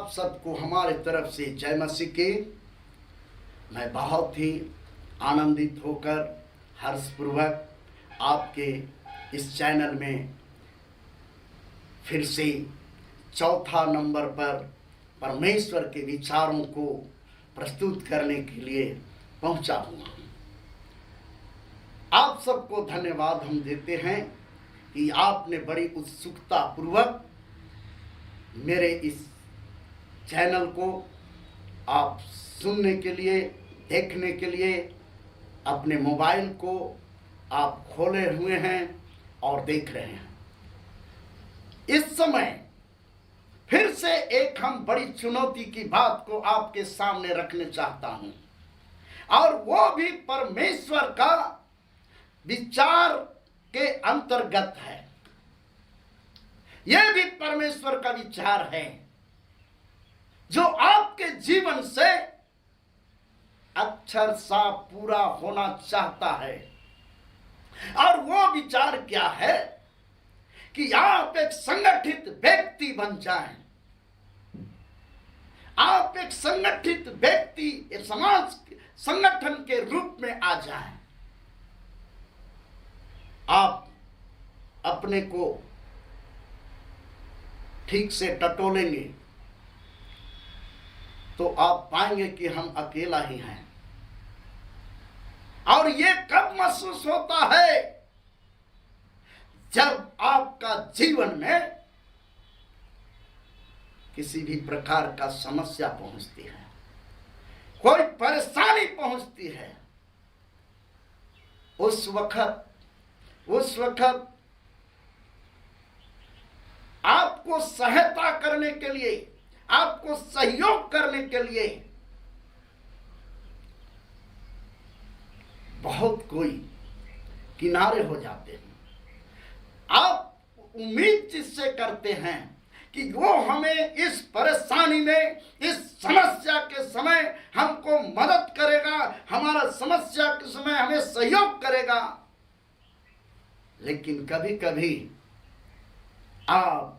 आप सबको हमारे तरफ से जय मसीह की। मैं बहुत ही आनंदित होकर हर्षपूर्वक आपके इस चैनल में फिर से चौथा नंबर पर परमेश्वर के विचारों को प्रस्तुत करने के लिए पहुंचा हुआ हूं। आप सबको धन्यवाद हम देते हैं कि आपने बड़ी उत्सुकता पूर्वक मेरे इस चैनल को आप सुनने के लिए, देखने के लिए अपने मोबाइल को आप खोले हुए हैं और देख रहे हैं। इस समय फिर से एक हम बड़ी चुनौती की बात को आपके सामने रखने चाहता हूं, और वो भी परमेश्वर का विचार के अंतर्गत है। यह भी परमेश्वर का विचार है जो आपके जीवन से अक्षर सा पूरा होना चाहता है। और वो विचार क्या है कि आप एक संगठित व्यक्ति बन जाएं, आप एक संगठित व्यक्ति, एक समाज संगठन के रूप में आ जाएं। आप अपने को ठीक से टटोलेंगे तो आप पाएंगे कि हम अकेला ही हैं। और ये कब महसूस होता है? जब आपका जीवन में किसी भी प्रकार का समस्या पहुंचती है, कोई परेशानी पहुंचती है, उस वक्त आपको सहायता करने के लिए, आपको सहयोग करने के लिए बहुत कोई किनारे हो जाते हैं। आप उम्मीद जिससे करते हैं कि वो हमें इस परेशानी में, इस समस्या के समय हमको मदद करेगा, हमारा समस्या के समय हमें सहयोग करेगा। लेकिन कभी कभी आप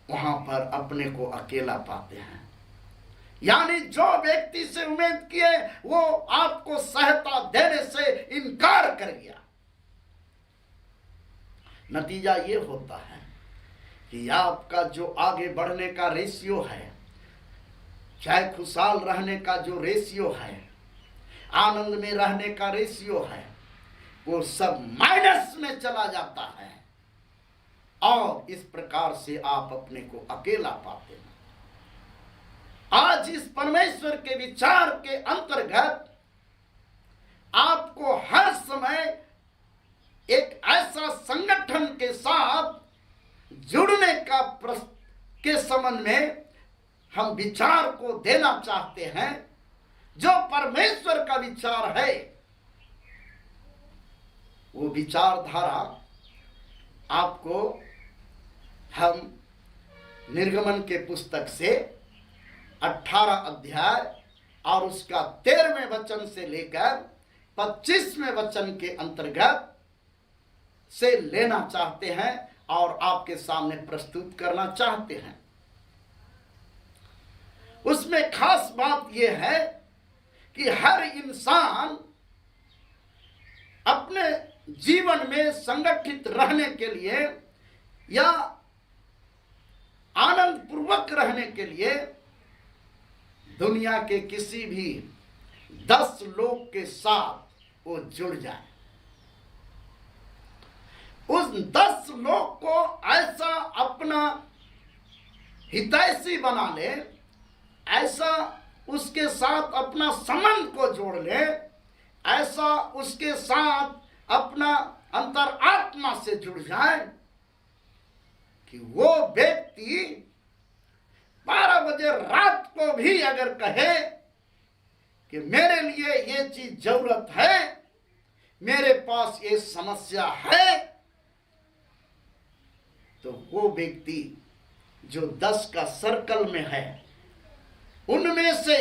वहां पर अपने को अकेला पाते हैं। यानी जो व्यक्ति से उम्मीद किए वो आपको सहायता देने से इनकार कर गया। नतीजा ये होता है कि आपका जो आगे बढ़ने का रेशियो है, चाहे खुशहाल रहने का जो रेशियो है, आनंद में रहने का रेशियो है, वो सब माइनस में चला जाता है। और इस प्रकार से आप अपने को अकेला पाते हैं। आज इस परमेश्वर के विचार के अंतर्गत आपको हर समय एक ऐसा संगठन के साथ जुड़ने के संबंध में हम विचार को देना चाहते हैं, जो परमेश्वर का विचार है। वो विचारधारा आपको हम निर्गमन के पुस्तक से 18 अध्याय और उसका 13वें वचन से लेकर 25वें वचन के अंतर्गत से लेना चाहते हैं और आपके सामने प्रस्तुत करना चाहते हैं। उसमें खास बात यह है कि हर इंसान अपने जीवन में संगठित रहने के लिए या आनंद पूर्वक रहने के लिए दुनिया के किसी भी 10 लोग के साथ वो जुड़ जाए। उस 10 लोग को ऐसा अपना हितैषी बना ले, ऐसा उसके साथ अपना संबंध को जोड़ ले, ऐसा उसके साथ अपना अंतरात्मा से जुड़ जाए कि वो व्यक्ति 12 बजे रात को भी अगर कहे कि मेरे लिए ये चीज जरूरत है, मेरे पास ये समस्या है, तो वो व्यक्ति जो 10 का सर्कल में है, उनमें से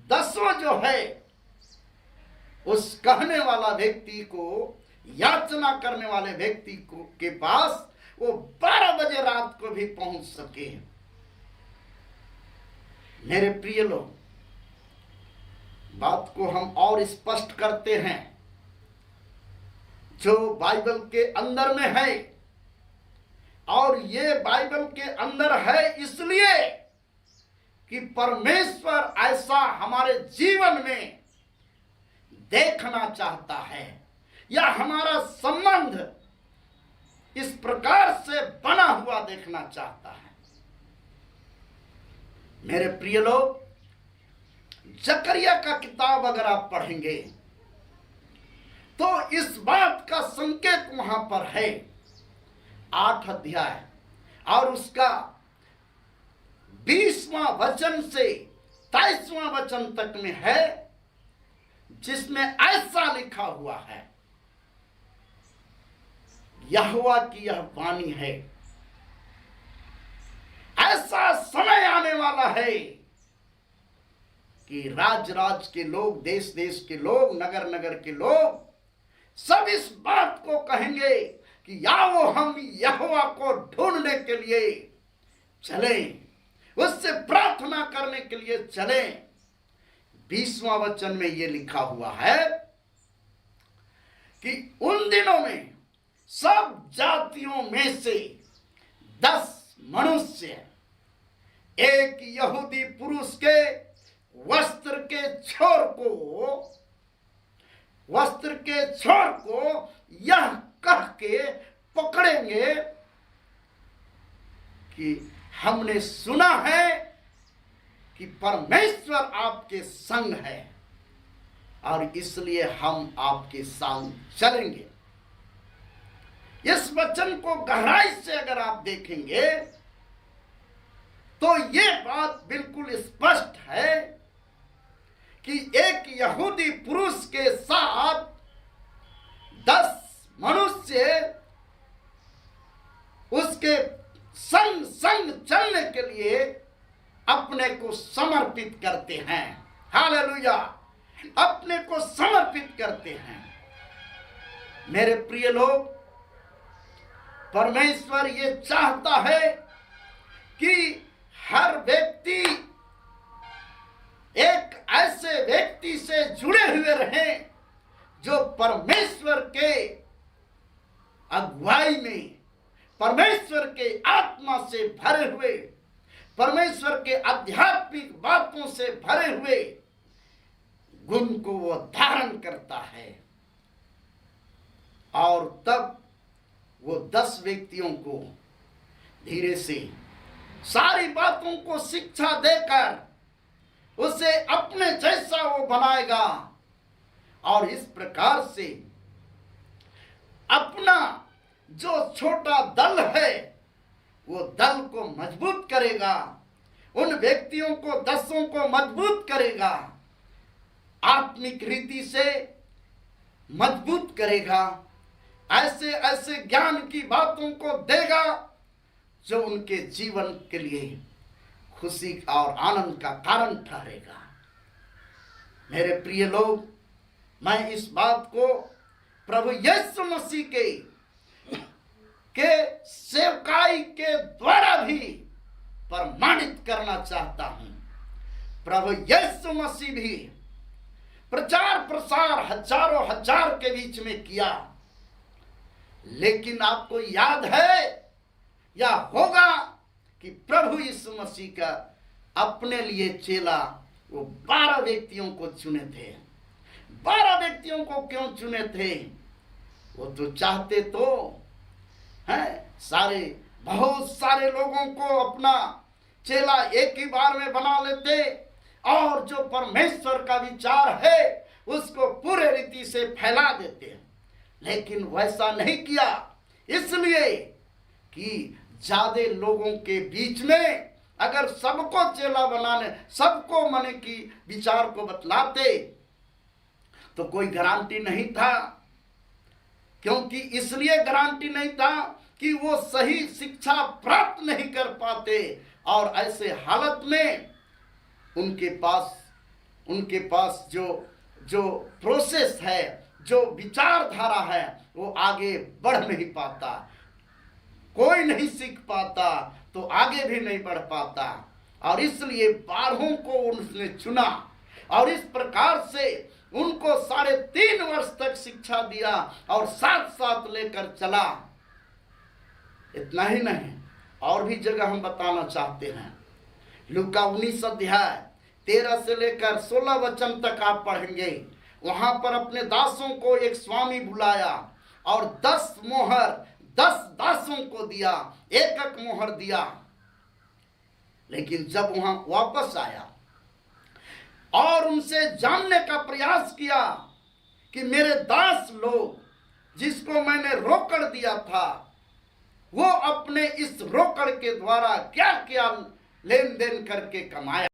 10 जो है, उस कहने वाला व्यक्ति को, याचना करने वाले व्यक्ति को के पास वो 12 बजे रात को भी पहुंच सके। मेरे प्रिय लोग, बात को हम और स्पष्ट करते हैं। जो बाइबल के अंदर में है, और ये बाइबल के अंदर है इसलिए कि परमेश्वर ऐसा हमारे जीवन में देखना चाहता है, या हमारा संबंध इस प्रकार से बना हुआ देखना चाहता है। मेरे प्रिय लोग, जकरिया का किताब अगर आप पढ़ेंगे तो इस बात का संकेत वहां पर है। 8 अध्याय और उसका 20वां वचन से 23वां वचन तक में है, जिसमें ऐसा लिखा हुआ है, यहोवा की यह वाणी है, ऐसा समय आने वाला है कि राज राज के लोग, देश देश के लोग, नगर नगर के लोग सब इस बात को कहेंगे कि आओ हम यहोवा को ढूंढने के लिए चलें, उससे प्रार्थना करने के लिए चलें। 20वां वचन में यह लिखा हुआ है कि उन दिनों में सब जातियों में से 10 मनुष्य एक यहूदी पुरुष के वस्त्र के छोर को यह कह के पकड़ेंगे कि हमने सुना है कि परमेश्वर आपके संग है, और इसलिए हम आपके संग चलेंगे। इस वचन को गहराई से अगर आप देखेंगे तो ये बात बिल्कुल स्पष्ट है कि एक यहूदी पुरुष के साथ 10 मनुष्य उसके संग संग चलने के लिए अपने को समर्पित करते हैं। हालेलुया, अपने को समर्पित करते हैं। मेरे प्रिय लोग, परमेश्वर ये चाहता है कि हर व्यक्ति एक ऐसे व्यक्ति से जुड़े हुए रहे जो परमेश्वर के अगुवाई में, परमेश्वर के आत्मा से भरे हुए, परमेश्वर के आध्यात्मिक बातों से भरे हुए गुण को वो धारण करता है। और तब वो 10 व्यक्तियों को धीरे से सारी बातों को शिक्षा देकर उसे अपने जैसा वो बनाएगा, और इस प्रकार से अपना जो छोटा दल है वो दल को मजबूत करेगा, उन व्यक्तियों को 10 को मजबूत करेगा, आत्मिक रीति से मजबूत करेगा, ऐसे ऐसे ज्ञान की बातों को देगा जो उनके जीवन के लिए खुशी और आनंद का कारण ठहरेगा। मेरे प्रिय लोग, मैं इस बात को प्रभु यीशु मसीह के सेवकाई के द्वारा भी प्रमाणित करना चाहता हूं। प्रभु यीशु मसीह भी प्रचार प्रसार हजारों हजार के बीच में किया, लेकिन आपको याद है या होगा कि प्रभु यीशु मसीह का अपने लिए चेला वो 12 व्यक्तियों को चुने थे। 12 व्यक्तियों को क्यों चुने थे? वो तो चाहते तो बहुत सारे लोगों को अपना चेला एक ही बार में बना लेते, और जो परमेश्वर का विचार है उसको पूरे रीति से फैला देते, लेकिन वैसा नहीं किया, इसलिए कि ज्यादा लोगों के बीच में अगर सबको चेला बनाने, सबको मने की विचार को बतलाते तो कोई गारंटी नहीं था। क्योंकि इसलिए गारंटी नहीं था कि वो सही शिक्षा प्राप्त नहीं कर पाते, और ऐसे हालत में उनके पास जो प्रोसेस है, जो विचारधारा है, वो आगे बढ़ नहीं पाता। कोई नहीं सीख पाता तो आगे भी नहीं बढ़ पाता, और इसलिए 12 को उसने चुना और इस प्रकार से उनको 3.5 वर्ष तक शिक्षा दिया और साथ साथ लेकर चला। इतना ही नहीं, और भी जगह हम बताना चाहते हैं। लूका 19 अध्याय 13 से लेकर 16 वचन तक आप पढ़ेंगे। वहां पर अपने दासों को एक स्वामी बुलाया और 10 मोहर 10 दासों को दिया, एक मोहर दिया। लेकिन जब वहां वापस आया और उनसे जानने का प्रयास किया कि मेरे दास लोग जिसको मैंने रोकड़ दिया था, वो अपने इस रोकड़ के द्वारा क्या क्या लेन देन करके कमाया।